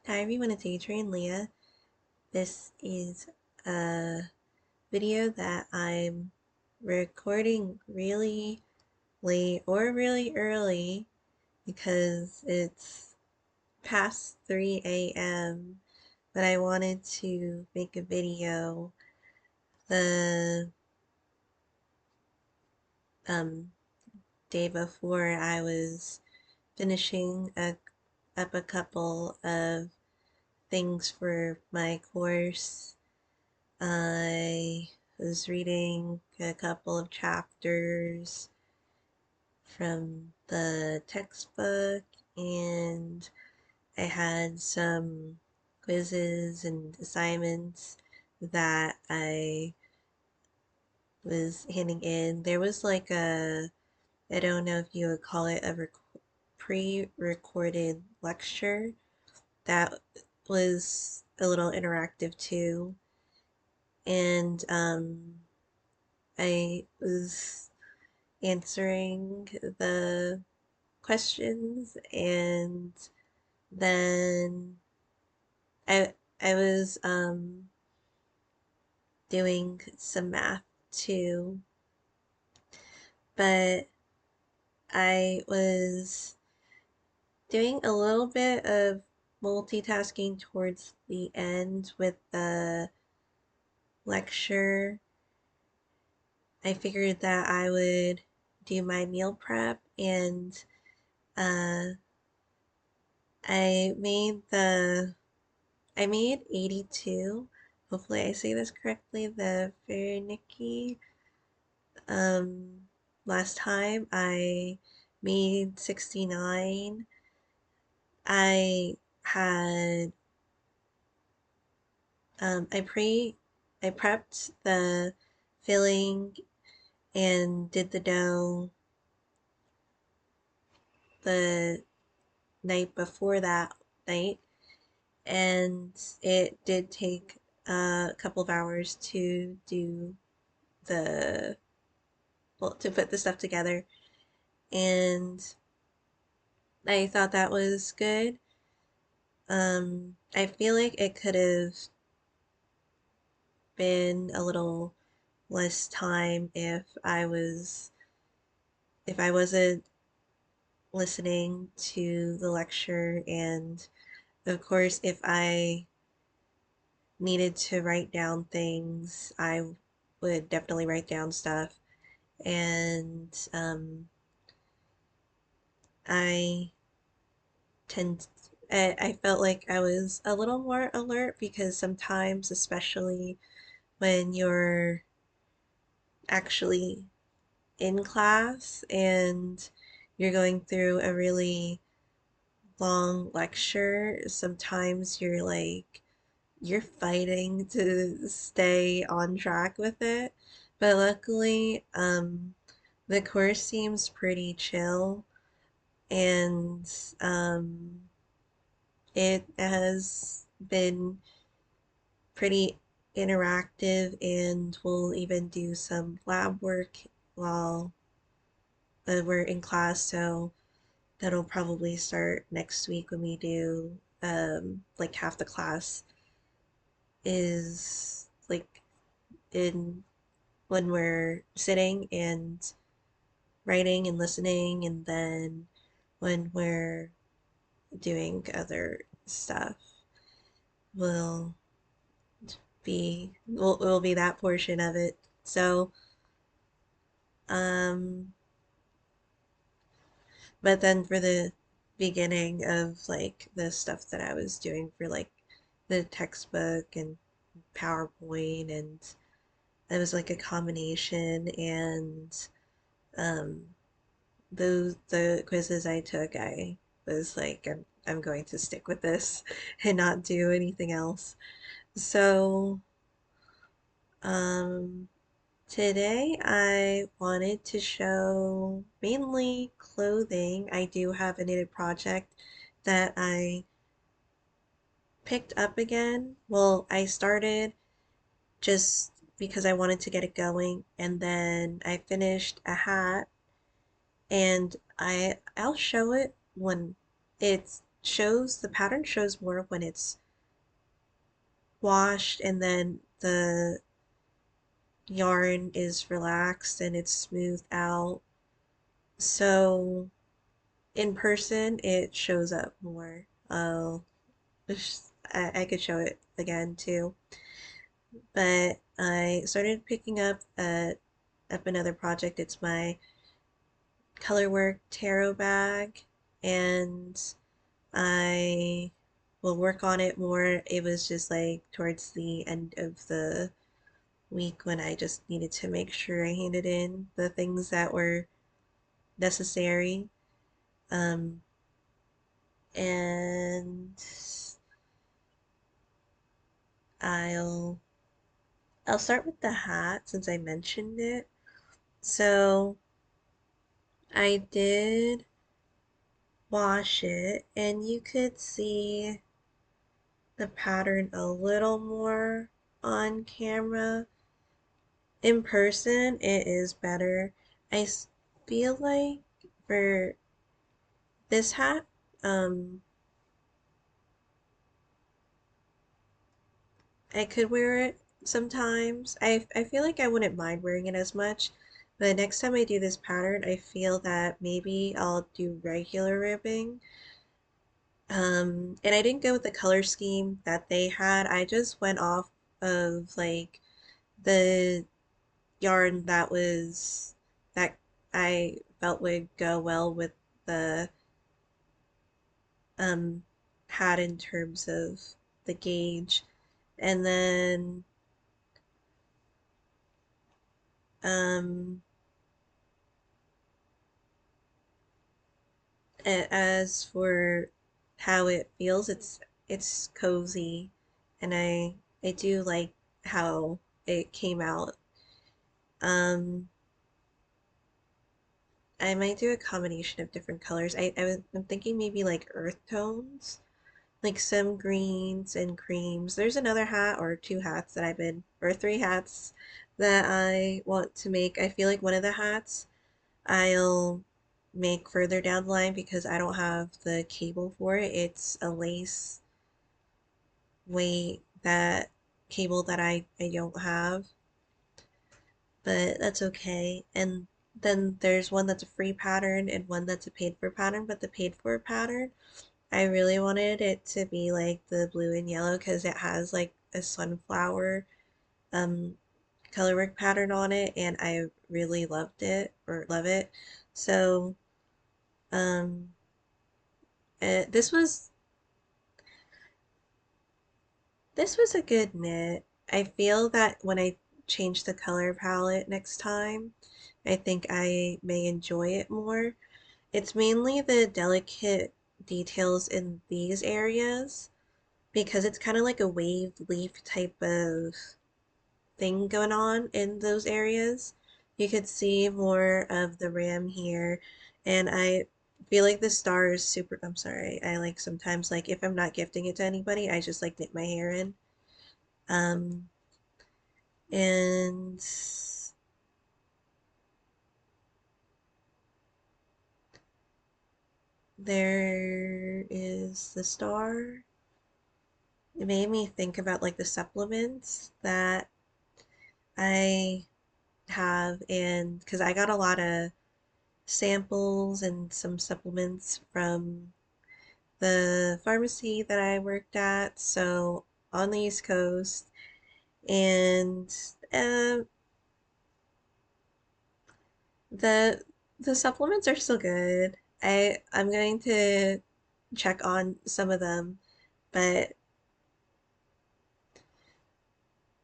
Hi everyone, it's Adrian Leah. This is a video that I'm recording really late or really early because it's past 3 a.m. But I wanted to make a video the um, day before I was finishing up a couple of things for my course. I was reading a couple of chapters from the textbook, and I had some quizzes and assignments that I was handing in. There was like I don't know if you would call it a pre-recorded lecture that was a little interactive too. And I was answering the questions, and then I was doing some math too, but I was doing a little bit of multitasking towards the end with the lecture. I figured that I would do my meal prep, and uh, I made the I made 82. Hopefully I say this correctly. The Ferniki. Um, Last time I made 69. I had I prepped the filling and did the dough the night before that night, and it did take a couple of hours to do the well, to put the stuff together, and I thought that was good. I feel like it could have been a little less time if I wasn't listening to the lecture, and of course if I needed to write down things, I would definitely write down stuff, and I tend I felt like I was a little more alert because sometimes, especially when you're actually in class and you're going through a really long lecture, sometimes you're fighting to stay on track with it. But luckily, the course seems pretty chill, and it has been pretty interactive, and we'll even do some lab work while we're in class. So that'll probably start next week when we do like half the class is like in when we're sitting and writing and listening, and then when we're doing other stuff will will be that portion of it. So um but then for the beginning of like the stuff that I was doing for like the textbook and PowerPoint, and it was like a combination, and um the quizzes I took, I was like I'm going to stick with this and not do anything else. So um today I wanted to show mainly clothing. I do have a knitted project that I picked up again. Well, I started just because I wanted to get it going, and then I finished a hat, and I'll show it when it's shows the pattern shows more when it's washed and then the yarn is relaxed and it's smoothed out. So in person, it shows up more. I could show it again too. But I started picking up another project. It's my colorwork tarot bag, and I will work on it more. It was just like towards the end of the week when I just needed to make sure I handed in the things that were necessary. Um, and I'll I'll start with the hat since I mentioned it. So I did wash it, and you could see the pattern a little more on camera. In person, it is better. I feel like for this hat, um, I could wear it sometimes. I feel like I wouldn't mind wearing it as much, but next time I do this pattern, I feel that maybe I'll do regular ribbing. And I didn't go with the color scheme that they had. I just went off of like the yarn that I felt would go well with the um hat in terms of the gauge. And then um as for how it feels, it's cozy, and I do like how it came out. Um, I might do a combination of different colors. I'm thinking maybe like earth tones, like some greens and creams. There's another hat or two hats that or three hats that I want to make. I feel like one of the hats I'll make further down the line because I don't have the cable for it. It's a lace weight that cable that I don't have, but that's okay. And then there's one that's a free pattern and one that's a paid for pattern, but the paid for pattern, I really wanted it to be like the blue and yellow because it has like a sunflower um colorwork pattern on it, and I really loved it or love it. So um uh, this was this was a good knit. I feel that when I change the color palette next time, I think I may enjoy it more. It's mainly the delicate details in these areas because it's kind of like a wave leaf type of thing going on in those areas. You could see more of the ram here, and I feel like the star is super. I'm sorry, I like sometimes like if I'm not gifting it to anybody, I just like knit my hair in. Um, and there is the star. It made me think about like the supplements that I have, and because I got a lot of samples and some supplements from the pharmacy that I worked at, so on the East Coast, and um, the the supplements are still good. I'm going to check on some of them, but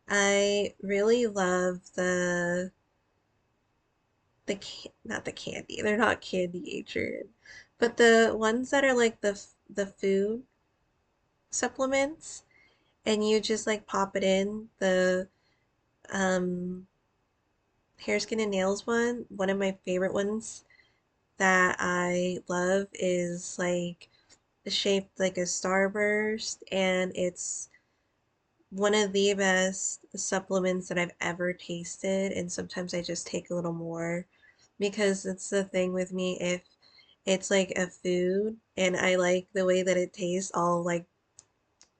I really love not the candy. They're not candy, Adrian, but the ones that are like the food supplements, and you just like pop it in the um hair, skin, and nails one. One of my favorite ones that I love is like shaped like a starburst, and it's one of the best supplements that I've ever tasted. And sometimes I just take a little more because it's the thing with me. it's like a food and I like the way that it tastes. I'll like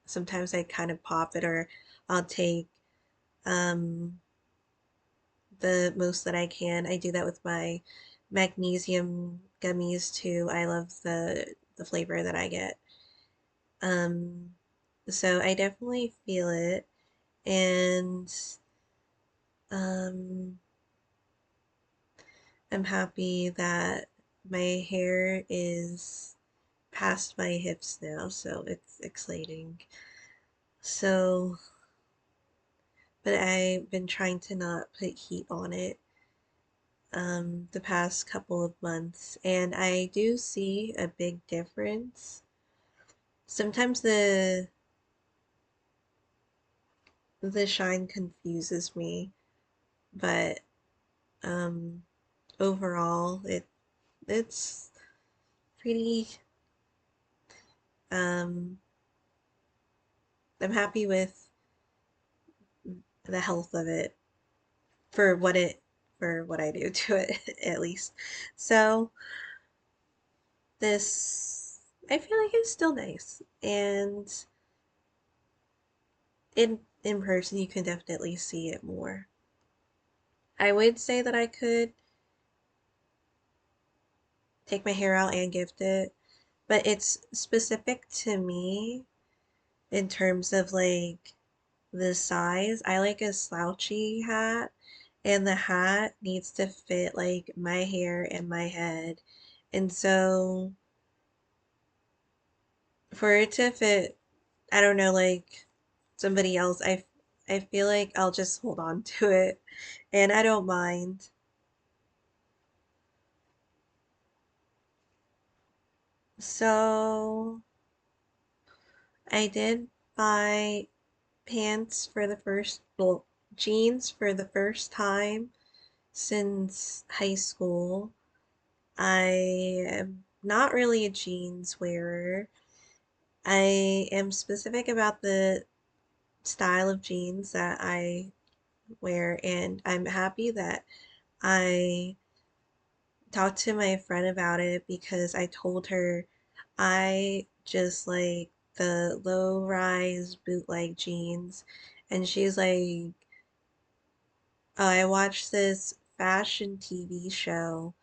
sometimes I kind of pop it or I'll take um the most that I can. I do that with my magnesium gummies too. I love the flavor that I get. Um, so I definitely feel it, and um, I'm happy that my hair is past my hips now, so it's exciting. So, but I've been trying to not put heat on it the past couple of months, and I do see a big difference. Sometimes the shine confuses me, but um, overall, it's pretty. Um, I'm happy with the health of it for what I do to it at least. So this I feel like it's still nice, and in person you can definitely see it more. I would say that I could take my hair out and gift it, but it's specific to me in terms of like the size. I like a slouchy hat, and the hat needs to fit like my hair and my head. And so for it to fit, I don't know, like somebody else, I feel like I'll just hold on to it, and I don't mind. So I did buy pants for the first, well, jeans for the first time since high school. I am not really a jeans wearer. I am specific about the style of jeans that I wear, and I'm happy that I talked to my friend about it because I told her I just like the low rise bootleg jeans, and she's like, oh, I watched this fashion TV show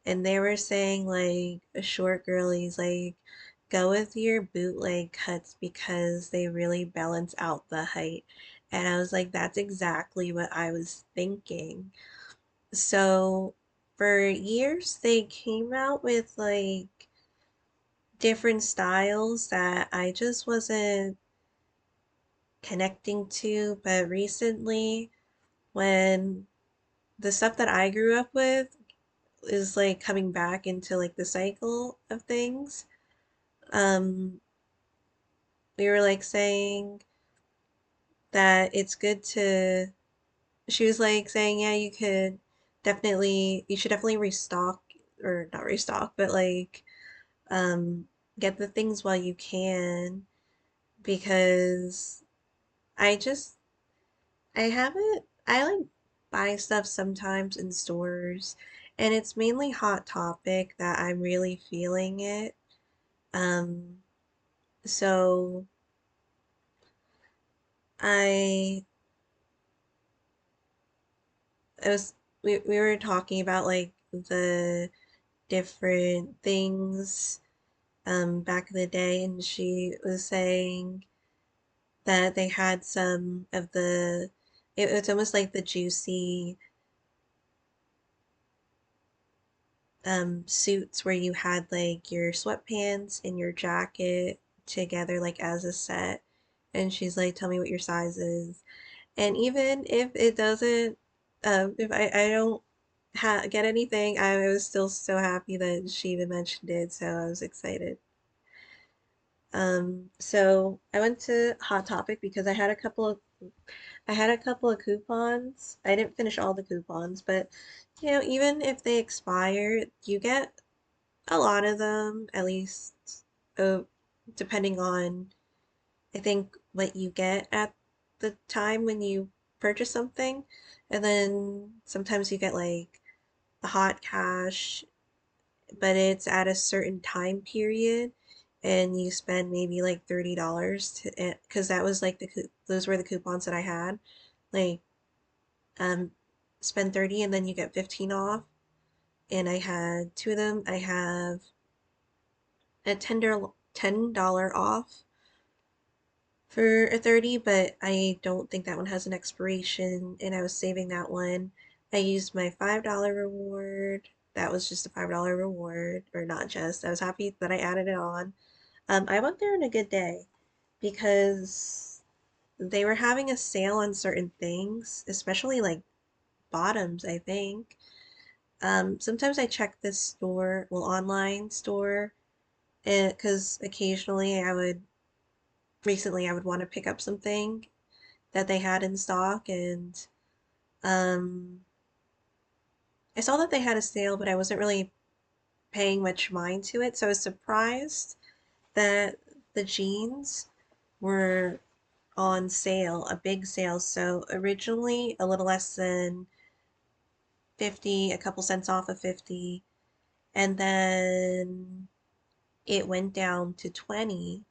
and they were saying like short girlies like go with your bootleg cuts because they really balance out the height. And I was like, that's exactly what I was thinking. So for years they came out with like different styles that I just wasn't connecting to, but recently when the stuff that I grew up with is like coming back into like the cycle of things. Um, we were like saying that it's good to, she was like saying, yeah, you should definitely restock, or not restock, but like, um, get the things while you can, because I just, I like buy stuff sometimes in stores, and it's mainly Hot Topic that I'm really feeling it. Um, so I I was we were talking about like the different things back in the day, and she was saying that they had some of it's almost like the juicy suits where you had like your sweatpants and your jacket together like as a set, and she's like, tell me what your size is. And even if it doesn't, if I don't get anything, I was still so happy that she even mentioned it, so I was excited. So I went to Hot Topic because I had a couple of coupons. I didn't finish all the coupons, but you know, even if they expire, you get a lot of them, at least, uh, depending on, I think, what you get at the time when you purchase something. And then sometimes you get like the hot cash, but it's at a certain time period, and you spend maybe like $30 to, because that was like those were the coupons that I had, like um spend 30 and then you get 15 off, and I had two of them. I have a $10 off for a 30, but I don't think that one has an expiration, and I was saving that one. I used my $5 reward. That was just a $5 reward, or not just. I was happy that I added it on. I went there on a good day because they were having a sale on certain things, especially like bottoms, I think. Sometimes I check this store, well, online store, because occasionally recently I would want to pick up something that they had in stock, and um, I saw that they had a sale, but I wasn't really paying much mind to it, so I was surprised that the jeans were on sale, a big sale. So originally a little less than 50, a couple cents off of 50, and then it went down to 20,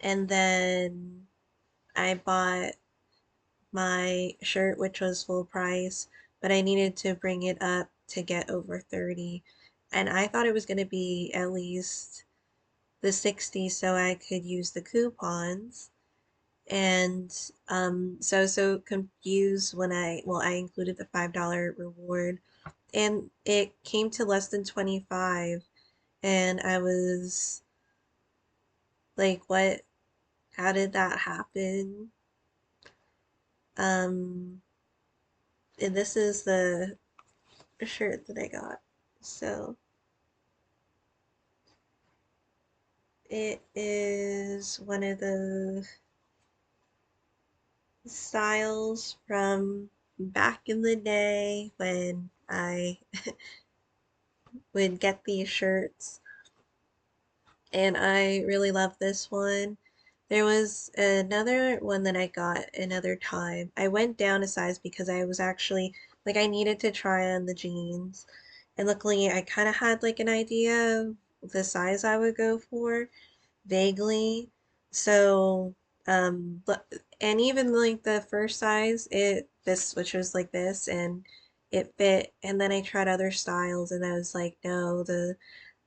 and then I bought my shirt, which was full price, but I needed to bring it up to get over 30. And I thought it was going to be at least the 60 so I could use the coupons. And so confused when I included the $5 reward, and it came to less than 25, and I was like, what? How did that happen? Um, and this is the shirt that I got. So it is one of the styles from back in the day when I would get these shirts, and I really love this one. There was another one that I got another time. I went down a size because I was actually like I needed to try on the jeans. And luckily I kind of had like an idea of the size I would go for vaguely. So, but and even like the first size, this which was like this, and it fit. And then I tried other styles, and I was like, no, the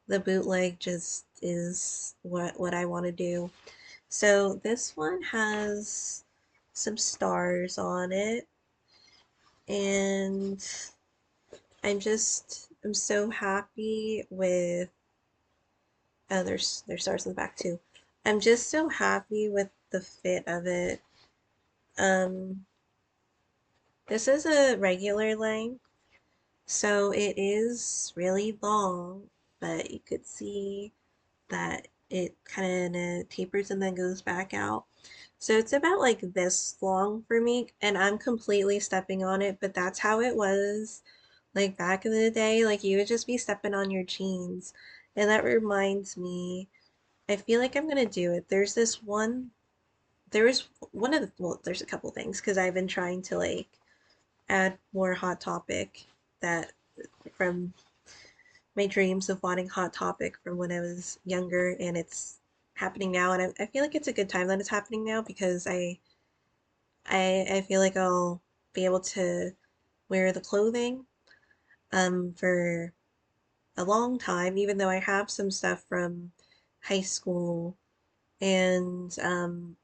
bootleg just is what I want to do. So this one has some stars on it, and I'm so happy with, oh, there's stars in the back too. I'm just so happy with the fit of it. Um, this is a regular length, so it is really long, but you could see that it kind of tapers and then goes back out. So it's about like this long for me, and I'm completely stepping on it, but that's how it was like back in the day. Like you would just be stepping on your jeans. And that reminds me, I feel like I'm gonna do it. There is one of the, well, there's a couple things because I've been trying to like add more Hot Topic, that from my dreams of wanting Hot Topic from when I was younger, and it's happening now, and I feel like it's a good time that it's happening now because I feel like I'll be able to wear the clothing for a long time, even though I have some stuff from high school, and some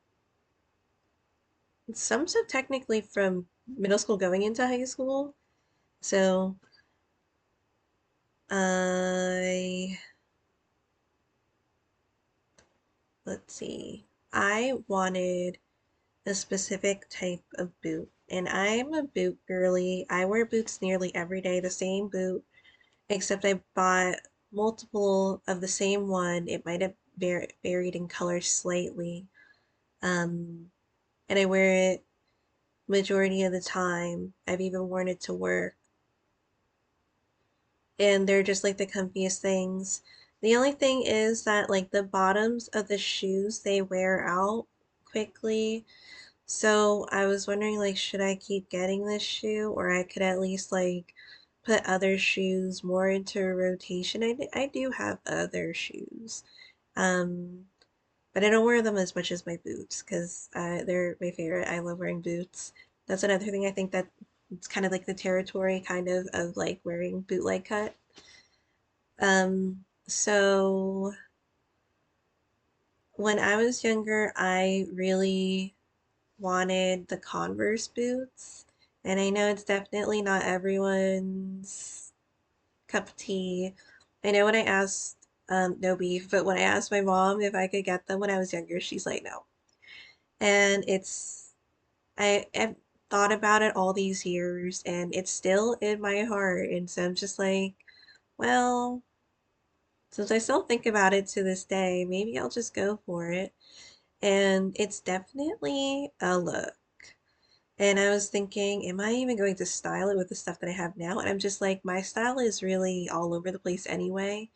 stuff technically from middle school going into high school. So I let's see. I wanted a specific type of boot, and I'm a boot girly. I wear boots nearly every day, the same boot, except I bought multiple of the same one. It might have varied in color slightly. Um, and I wear it majority of the time. I've even worn it to work. And they're just like the comfiest things. The only thing is that like the bottoms of the shoes, they wear out quickly. So I was wondering like should I keep getting this shoe, or I could at least like put other shoes more into rotation. I do have other shoes. Um, but I don't wear them as much as my boots because they're my favorite. I love wearing boots. That's another thing I think that it's kind of like the territory kind of like wearing bootleg cut. So when I was younger, I really wanted the Converse boots. And I know it's definitely not everyone's cup of tea. I know when I asked, no beef, but when I asked my mom if I could get them when I was younger, she's like, no. And I've thought about it all these years and it's still in my heart. And so I'm just like, well, since I still think about it to this day, maybe I'll just go for it. And it's definitely a look. And I was thinking, am I even going to style it with the stuff that I have now? And I'm just like, my style is really all over the place anyway.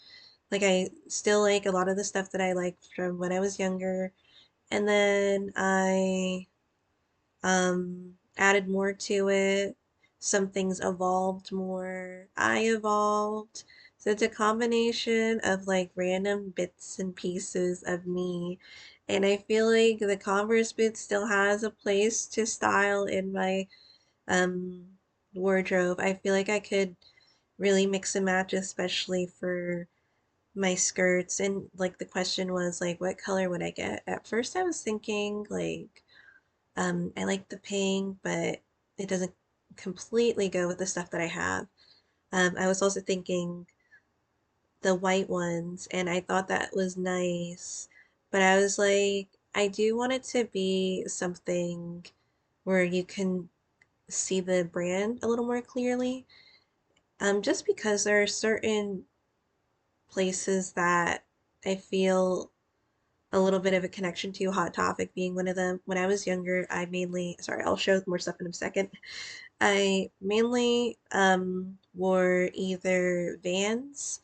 Like, I still like a lot of the stuff that I liked from when I was younger. And then I added more to it. Some things evolved more. I evolved. So it's a combination of like random bits and pieces of me. And I feel like the Converse boot still has a place to style in my um wardrobe. I feel like I could really mix and match, especially for my skirts. And like the question was like, what color would I get? At first I was thinking like I like the pink, but it doesn't completely go with the stuff that I have. I was also thinking the white ones, and I thought that was nice, but I was like, I do want it to be something where you can see the brand a little more clearly. Just because there are certain places that I feel a little bit of a connection to, Hot Topic being one of them. When I was younger, I mainly, sorry, I'll show more stuff in a second. I mainly wore either Vans,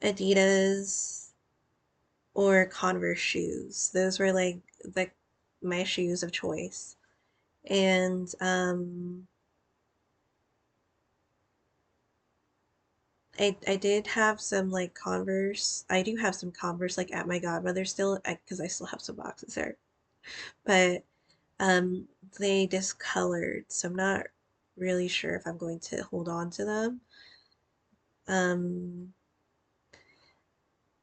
Adidas, or Converse shoes. Those were like the my shoes of choice. And I did have some like Converse. I do have some Converse like at my godmother's still, because I still have some boxes there. But um they discolored, so I'm not really sure if I'm going to hold on to them. Um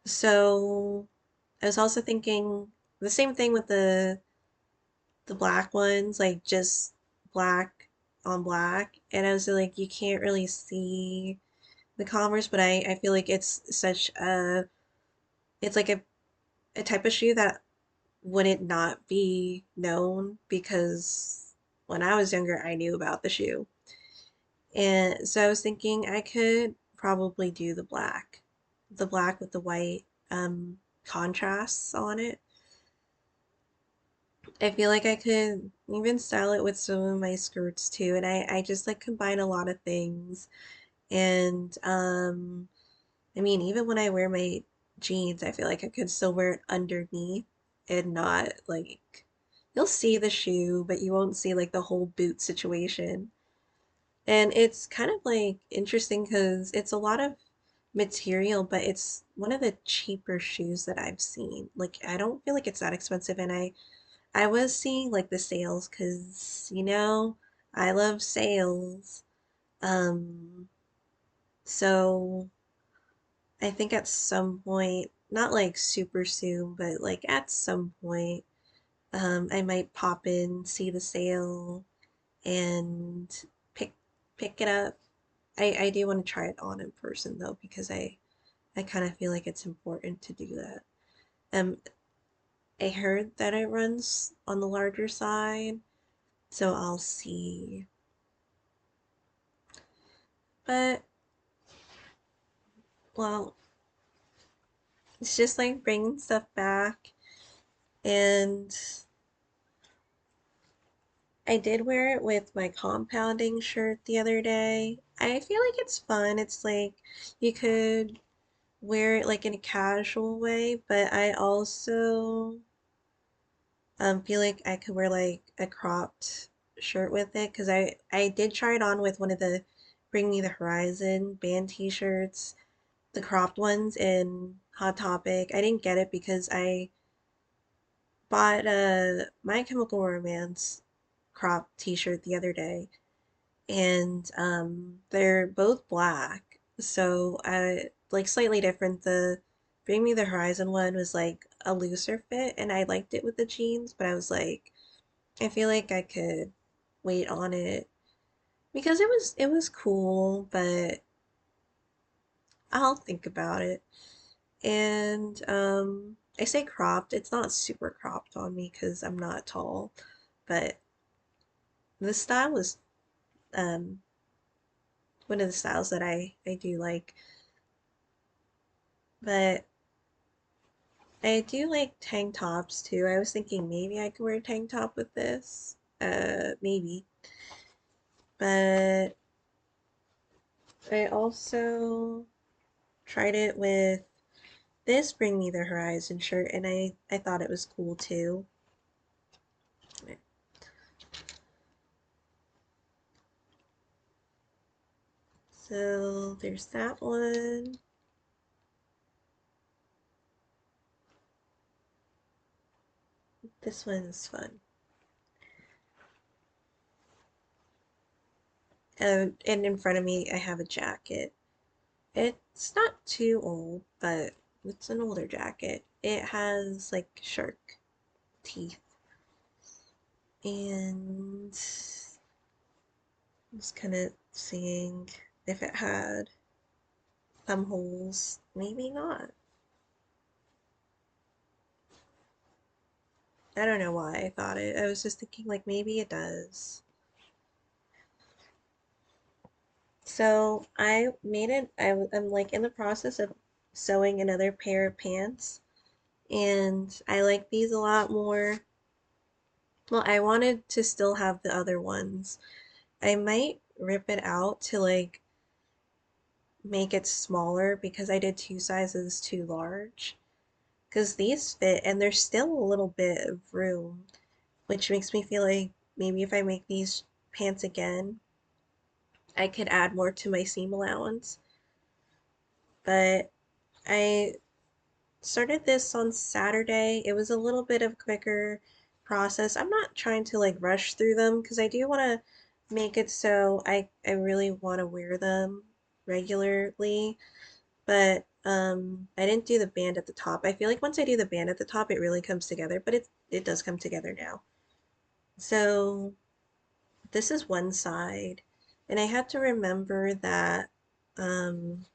So I was also thinking the same thing with the black ones, like just black on black. And I was like, you can't really see the Converse, but I feel like it's such a it's like a type of shoe that wouldn't not be known because when I was younger, I knew about the shoe. And so I was thinking I could probably do the black with the white contrasts on it. I feel like I could even style it with some of my skirts too. And I just like combine a lot of things. And I mean, even when I wear my jeans, I feel like I could still wear it underneath and not like you'll see the shoe, but you won't see like the whole boot situation. And it's kind of like interesting because it's a lot of material, but it's one of the cheaper shoes that I've seen. Like I don't feel like it's that expensive, and I was seeing like the sales because, I love sales. Um, so I think at some point, not like super soon, but like at some point, I might pop in, see the sale, and pick pick it up. I do want to try it on in person though, because I kind of feel like it's important to do that. Um, I heard that it runs on the larger side, so I'll see. But, well, it's just like bringing stuff back. And I did wear it with my compounding shirt the other day. I feel like it's fun. It's like you could wear it like in a casual way, but I also feel like I could wear like a cropped shirt with it because I did try it on with one of the Bring Me the Horizon band t-shirts, the cropped ones in Hot Topic. I didn't get it because I bought a My Chemical Romance crop t-shirt the other day, and they're both black, so I like slightly different. The Bring Me the Horizon one was like a looser fit, and I liked it with the jeans, but I was like, I feel like I could wait on it because it was cool, but I'll think about it. And I say cropped, it's not super cropped on me because I'm not tall, but the style is um one of the styles that I do like. But I do like tank tops too. I was thinking maybe I could wear a tank top with this. Maybe. But I also tried it with this Bring Me the Horizon shirt, and I thought it was cool too. So there's that one. This one's fun. And in front of me, I have a jacket. It's not too old, but it's an older jacket. It has like shark teeth. And I was kind of seeing if it had thumb holes. Maybe not. I don't know why I thought it. I was just thinking like maybe it does. So I made it. I'm like in the process of sewing another pair of pants, and I like these a lot more. Well, I wanted to still have the other ones. I might rip it out to like make it smaller because I did two sizes too large. Because these fit and there's still a little bit of room, which makes me feel like maybe if I make these pants again, I could add more to my seam allowance. But I started this on Saturday. It was a little bit of a quicker process. I'm not trying to like rush through them because I do want to make it so I really want to wear them regularly. But I didn't do the band at the top. I feel like once I do the band at the top, it really comes together, but it does come together now. So this is one side, and I had to remember that um,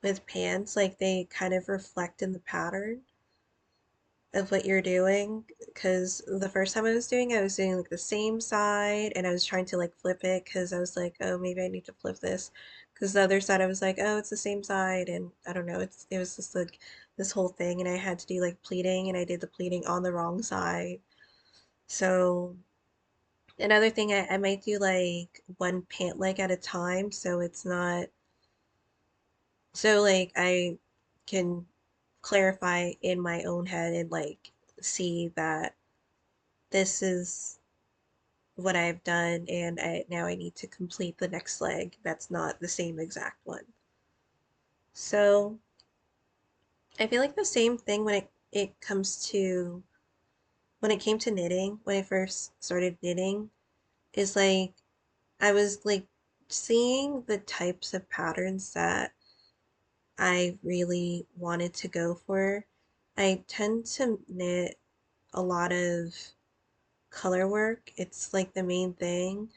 with pants, like they kind of reflect in the pattern of what you're doing. Because the first time I was doing like the same side, and I was trying to like flip it because I was like, oh, maybe I need to flip this. Because the other side, I was like, oh, it's the same side, and I don't know, it was just like this whole thing, and I had to do like pleating, and I did the pleating on the wrong side. So another thing, I might do like one pant leg at a time, so it's not so like I can clarify in my own head and like see that this is what I've done and now I need to complete the next leg that's not the same exact one. So I feel like the same thing when it comes to when it came to knitting, when I first started knitting, is like I was like seeing the types of patterns that I really wanted to go for. I tend to knit a lot of color work. It's like the main thing.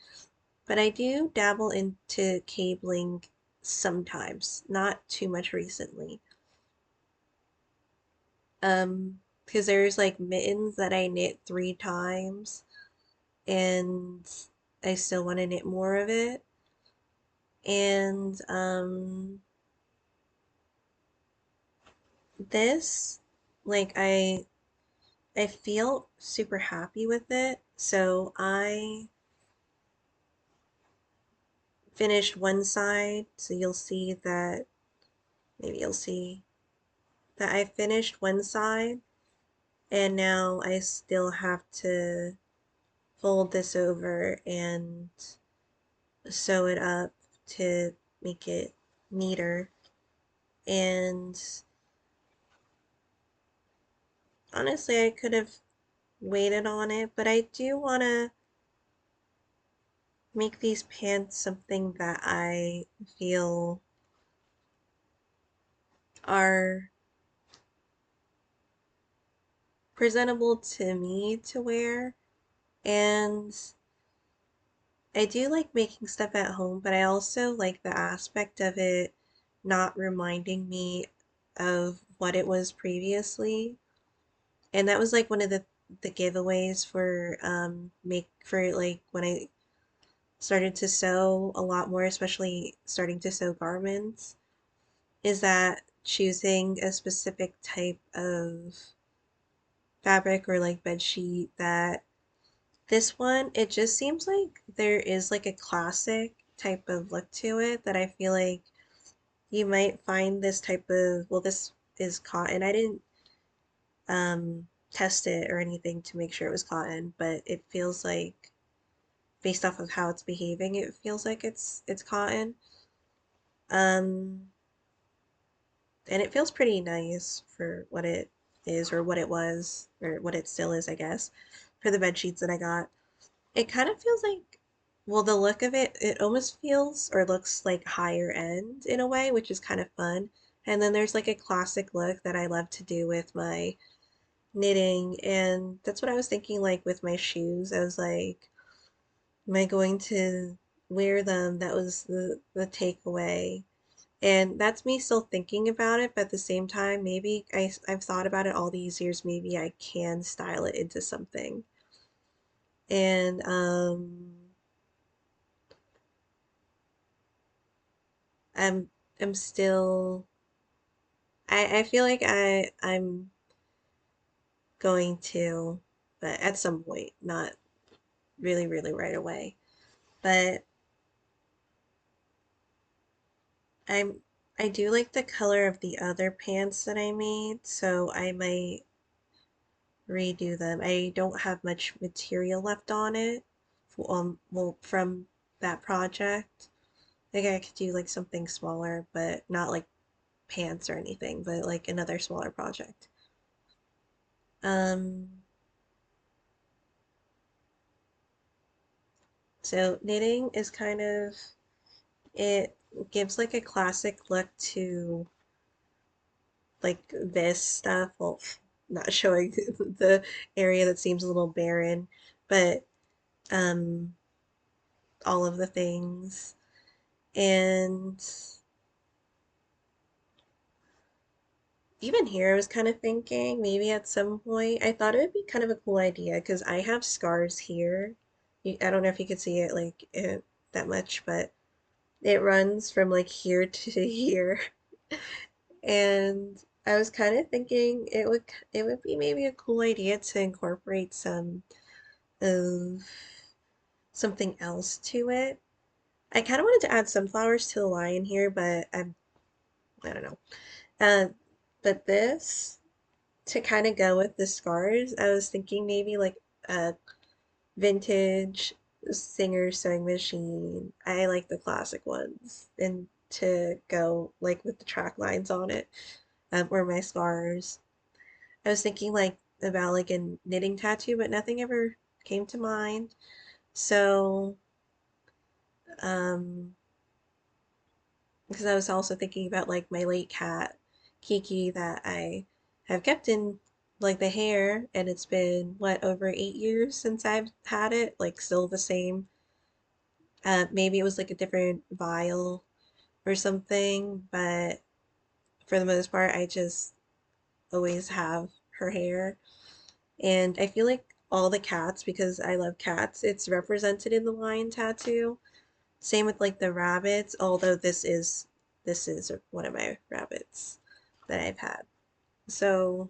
But I do dabble into cabling sometimes, not too much recently. Because there's like mittens that I knit 3 times and I still want to knit more of it. And this, like I feel super happy with it. So I finished one side, so you'll see that maybe you'll see that I finished one side and now I still have to fold this over and sew it up. to make it neater. And honestly, I could have waited on it, but I do want to make these pants something that I feel are presentable to me to wear. And I do like making stuff at home, but I also like the aspect of it not reminding me of what it was previously. And that was like one of the giveaways for make for like when I started to sew a lot more, especially starting to sew garments, is that choosing a specific type of fabric or like bed sheet that this one, it just seems like there is like a classic type of look to it that I feel like you might find this type of, well, this is cotton. I didn't test it or anything to make sure it was cotton, but it feels like based off of how it's behaving, it feels like it's cotton. Um, and it feels pretty nice for what it is or what it was or what it still is, I guess, for the bed sheets that I got. It kind of feels like, well, the look of it, it almost feels or looks like higher end in a way, which is kind of fun. And then there's like a classic look that I love to do with my knitting, and that's what I was thinking like with my shoes. I was like, am I going to wear them? That was the takeaway. And that's me still thinking about it, but at the same time, maybe I've thought about it all these years, maybe I can style it into something. And I'm I'm still I feel like I'm going to, but at some point, not really, really right away. But I'm I do like the color of the other pants that I made, so I might redo them. I don't have much material left on it, well, from that project. Like I could do like something smaller, but not like pants or anything, but like another smaller project. Um, so knitting is kind of, it gives like a classic look to like this stuff. Well, not showing the area that seems a little barren, but um, all of the things. And even here, I was kind of thinking maybe at some point, I thought it would be kind of a cool idea because I have scars here. I don't know if you could see it like that much, but it runs from like here to here. And I was kind of thinking it would be maybe a cool idea to incorporate some of something else to it. I kind of wanted to add sunflowers to the line here, but I don't know. Uh, but this to kind of go with the scars, I was thinking maybe like a vintage Singer sewing machine. I like the classic ones, and to go like with the track lines on it, or my scars. I was thinking like about like a knitting tattoo, but nothing ever came to mind. So, um, because I was also thinking about like my late cat, Kiki, that I have kept in like the hair, and it's been what, over 8 years since I've had it, like still the same. Maybe it was like a different vial or something, but for the most part, I just always have her hair. And I feel like all the cats, because I love cats, it's represented in the lion tattoo. Same with like the rabbits, although this is one of my rabbits that I've had. So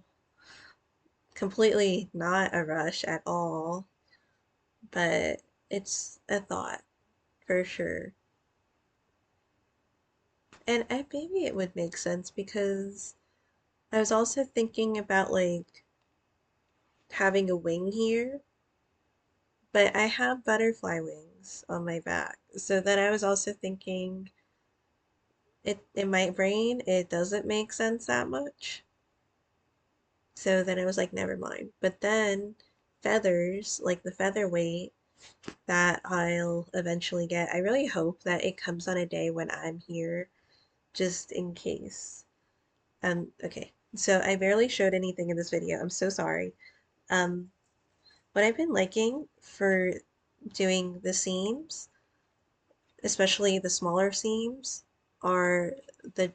completely not a rush at all, but it's a thought for sure. And maybe it would make sense because I was also thinking about like having a wing here, but I have butterfly wings. things on my back. So then I was also thinking it in my brain it doesn't make sense that much. So then I was like, never mind. But then feathers, like the featherweight that I'll eventually get, I really hope that it comes on a day when I'm here, just in case. Okay. So I barely showed anything in this video. I'm so sorry. Um, what I've been liking for doing the seams, especially the smaller seams, are the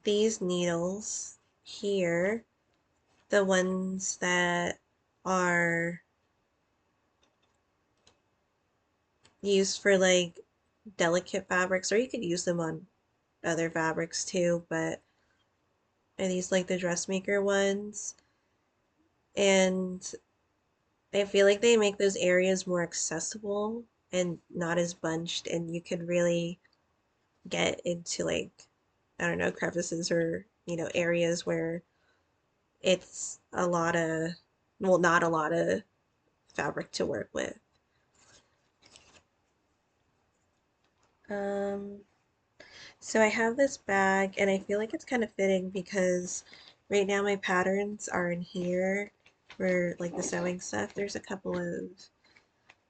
these needles here, the ones that are used for like delicate fabrics, or you could use them on other fabrics too, but are these like the dressmaker ones? And I feel like they make those areas more accessible and not as bunched, and you could really get into like, I don't know, crevices or, areas where it's a lot of, well, not a lot of fabric to work with. Um, so I have this bag and I feel like it's kind of fitting because right now my patterns are in here for like the sewing stuff. There's a couple of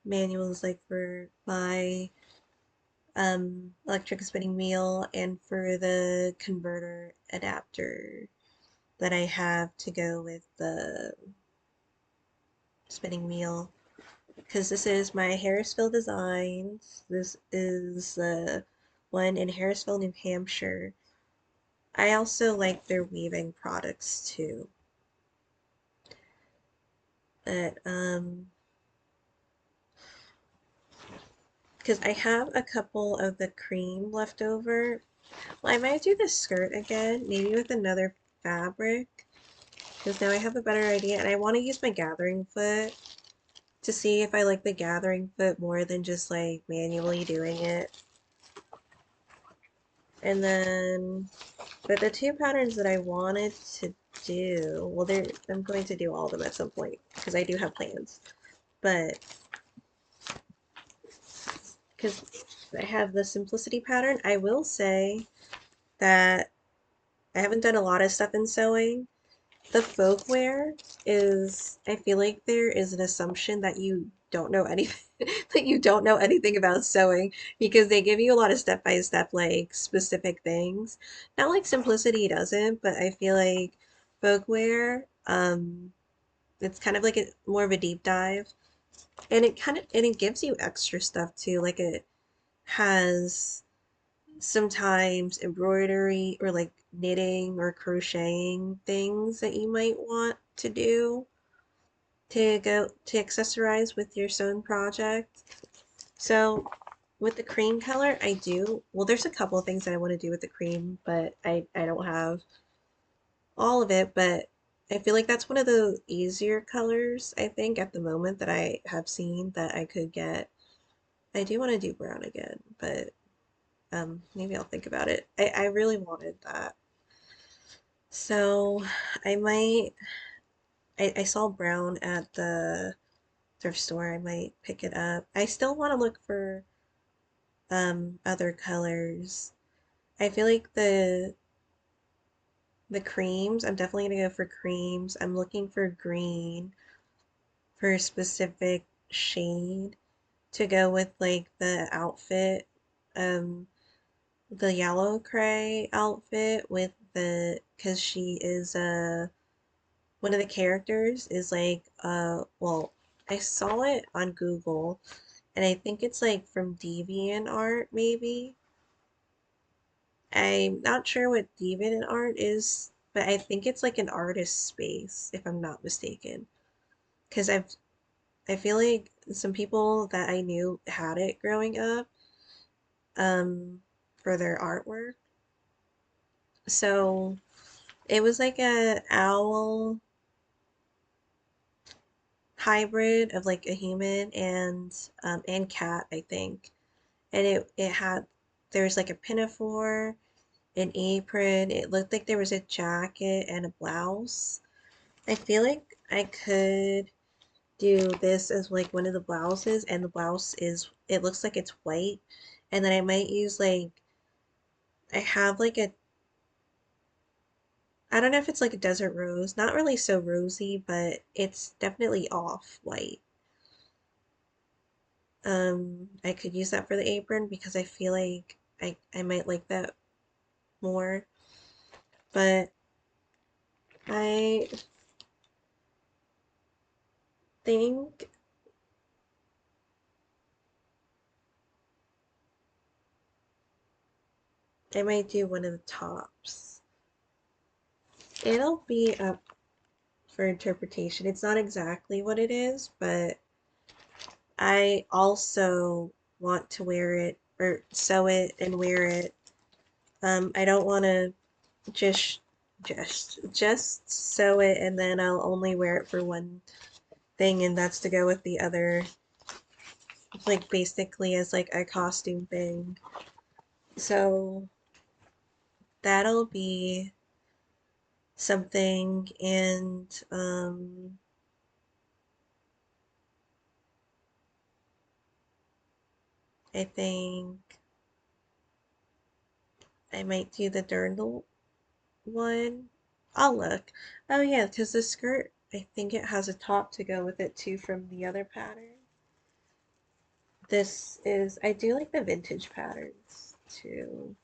manuals like for my electric spinning wheel and for the converter adapter that I have to go with the spinning wheel. Because this is my Harrisville Designs. This is the one in Harrisville, New Hampshire. I also like their weaving products too. But because I have a couple of the cream left over. Well, I might do the skirt again, maybe with another fabric, because now I have a better idea, and I want to use my gathering foot to see if I like the gathering foot more than just like manually doing it. And then, but the two patterns that I wanted to do, well, I'm going to do all of them at some point because I do have plans. But because I have the simplicity pattern, I will say that I haven't done a lot of stuff in sewing. The folkwear is, I feel like there is an assumption that you don't know anything, that you don't know anything about sewing because they give you a lot of step by step, like specific things. Not like Simplicity doesn't, but I feel like folkwear, it's kind of like a more of a deep dive, and it gives you extra stuff too. Like it has sometimes embroidery or like knitting or crocheting things that you might want to do to accessorize with your sewn project. So with the cream color, I do, well, there's a couple of things that I want to do with the cream, but I don't have all of it, but I feel like that's one of the easier colors, I think, at the moment that I have seen that I could get. I do want to do brown again, but maybe I'll think about it. I really wanted that. So I might, I saw brown at the thrift store. I might pick it up. I still want to look for other colors. I feel like the creams, I'm definitely gonna go for creams. I'm looking for green for a specific shade to go with like the outfit. Um the yellow cray outfit with the, because she is one of the characters is like well, I saw it on Google and I think it's like from DeviantArt maybe. I'm not sure what DeviantArt is, but I think it's like an artist space if I'm not mistaken. Because I feel like some people that I knew had it growing up for their artwork. So it was like a owl hybrid of like a human and cat, I think. And it had, there's like a pinafore, an apron. It looked like there was a jacket and a blouse. I feel like I could do this as like one of the blouses, and the blouse is, it looks like it's white, and then I might use like, I have like a, I don't know if it's like a desert rose, not really so rosy, but it's definitely off white. I could use that for the apron because I feel like I might like that more. But I think I might do one of the tops. It'll be up for interpretation. It's not exactly what it is, but I also want to wear it or sew it and wear it. I don't want to just just sew it and then I'll only wear it for one thing, and that's to go with the other, like basically as like a costume thing. So that'll be something, and I think I might do the dirndl one. I'll look. Oh yeah, because the skirt, I think it has a top to go with it too from the other pattern. This is, I do like the vintage patterns too.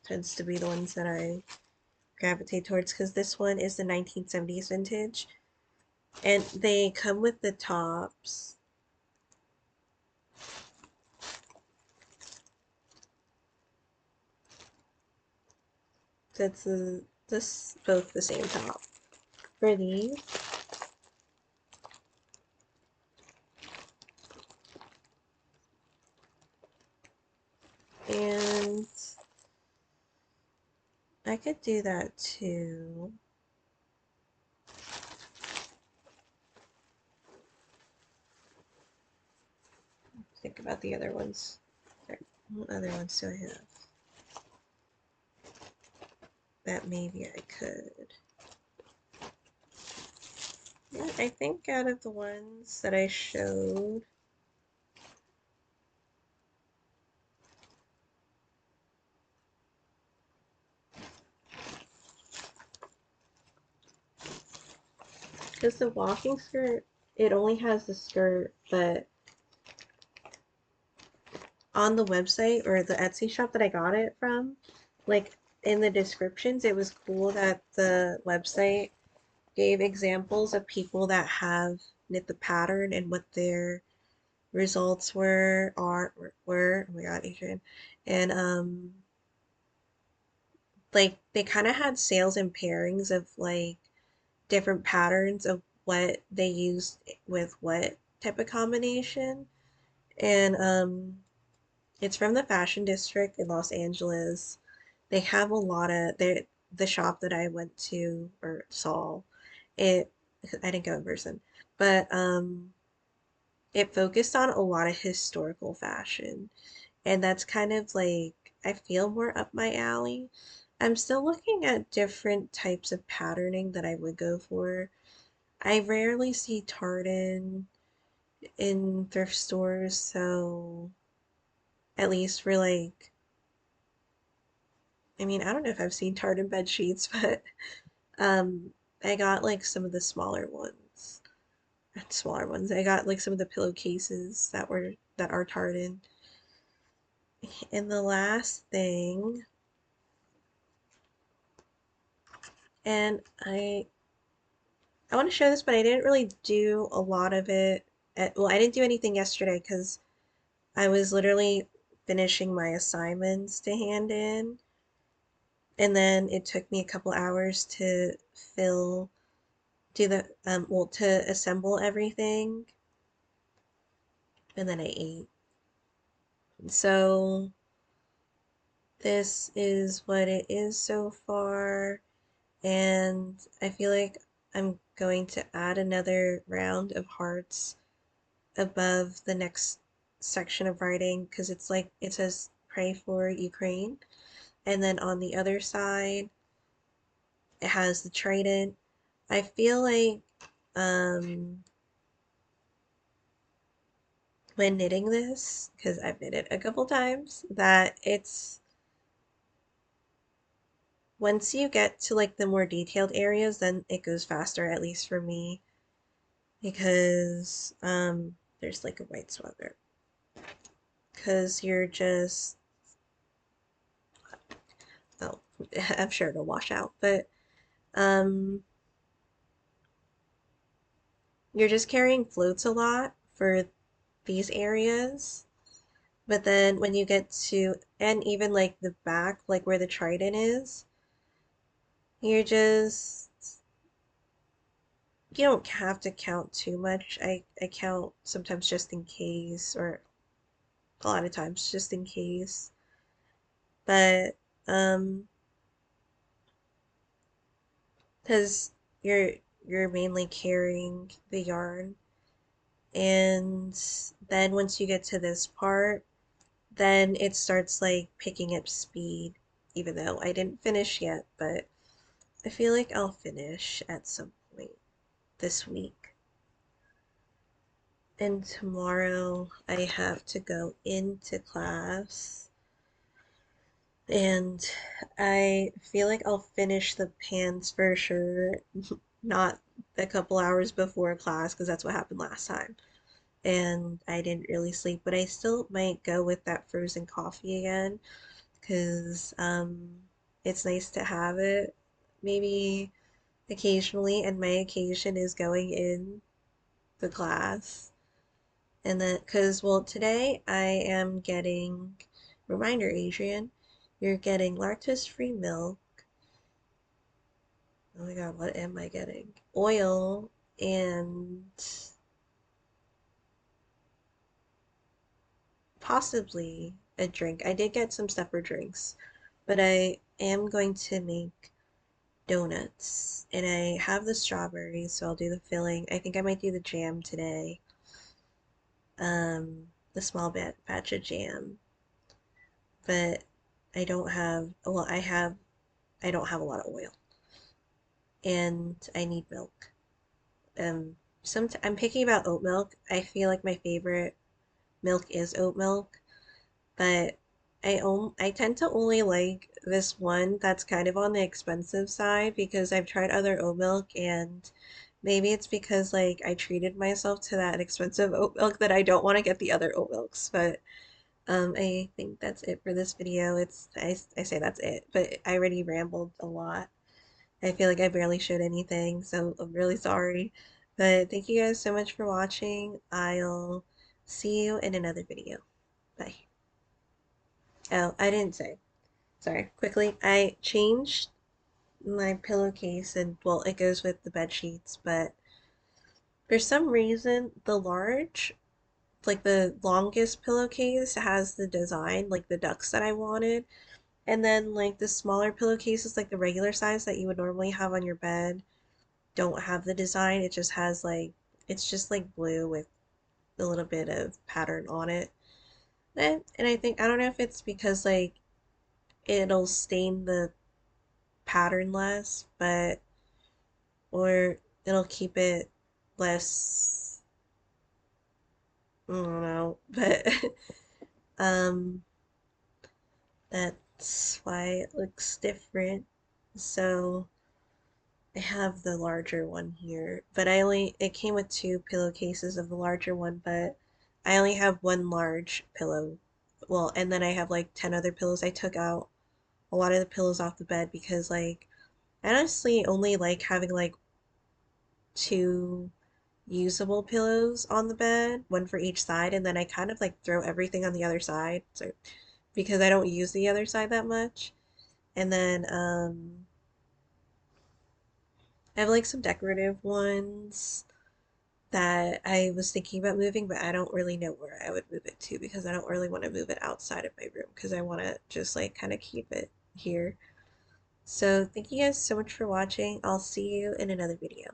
Tends to be the ones that I gravitate towards because this one is the 1970s vintage, and they come with the tops. That's this both the same top for these. And I could do that too. Think about the other ones. What other ones do I have? That maybe I could. Yeah, I think out of the ones that I showed, because the walking skirt, it only has the skirt, but on the website or the Etsy shop that I got it from, like in the descriptions, it was cool that the website gave examples of people that have knit the pattern and what their results were. Oh my God, Adrian. And like they kind of had sales and pairings of like different patterns of what they used with what type of combination. And it's from the fashion district in Los Angeles. They have a lot of the shop that I went to or saw it, I didn't go in person, but it focused on a lot of historical fashion, and that's kind of like I feel more up my alley. I'm still looking at different types of patterning that I would go for. I rarely see tartan in thrift stores, so at least for like, I mean, I don't know if I've seen tartan bed sheets, but I got like some of the smaller ones. Not smaller ones. I got like some of the pillowcases that are tartan. And the last thing, and I want to share this, but I didn't really do a lot of it. Well, I didn't do anything yesterday because I was literally finishing my assignments to hand in, and then it took me a couple hours to fill, do the well, to assemble everything, and then I ate. So this is what it is so far, and I feel like I'm going to add another round of hearts above the next section of writing because it's like it says pray for Ukraine, and then on the other side it has the trident. I feel like um when knitting this, because I've knitted a couple times, that it's once you get to like the more detailed areas, then it goes faster, at least for me, because there's like a white sweater. Because you're just, oh, I'm sure it'll wash out, but um you're just carrying floats a lot for these areas. But then when you get to, and even like the back, like where the trident is, you're just, you don't have to count too much. I count sometimes just in case, or a lot of times just in case. But because you're you're mainly carrying the yarn, and then once you get to this part, then it starts like picking up speed, even though I didn't finish yet, but I feel like I'll finish at some point this week. And tomorrow I have to go into class, and I feel like I'll finish the pants for sure, not a couple hours before class because that's what happened last time. And I didn't really sleep, but I still might go with that frozen coffee again because it's nice to have it maybe occasionally, and my occasion is going in the class. And then, because, well, today I am getting, reminder, Adrian, you're getting lactose-free milk. Oh my God, what am I getting? Oil and possibly a drink. I did get some stuff for drinks, but I am going to make donuts, and I have the strawberries, so I'll do the filling. I think I might do the jam today. The small batch of jam, but I don't have, well, I don't have a lot of oil, and I need milk. I'm picky about oat milk. I feel like my favorite milk is oat milk, but I tend to only like this one that's kind of on the expensive side because I've tried other oat milk, and maybe it's because like I treated myself to that expensive oat milk that I don't want to get the other oat milks. But I think that's it for this video. I say that's it, but I already rambled a lot. I feel like I barely showed anything, so I'm really sorry. But thank you guys so much for watching. I'll see you in another video. Bye. Oh, I didn't say. Sorry. Quickly, I changed my pillowcase, and well, it goes with the bed sheets, but for some reason, the large, like the longest pillowcase has the design, like the ducks that I wanted. And then like the smaller pillowcases, like the regular size that you would normally have on your bed, don't have the design. It just has like, it's just like blue with a little bit of pattern on it. And I think, I don't know if it's because like it'll stain the pattern less, but, or it'll keep it less, I don't know, but um, that's why it looks different. So I have the larger one here, but it came with two pillowcases of the larger one, but I only have one large pillow. Well, and then I have like 10 other pillows. I took out a lot of the pillows off the bed because like I honestly only like having like two usable pillows on the bed, one for each side, and then I kind of like throw everything on the other side. So because I don't use the other side that much. And then I have like some decorative ones that I was thinking about moving, but I don't really know where I would move it to because I don't really want to move it outside of my room because I want to just like kind of keep it here. So thank you guys so much for watching. I'll see you in another video.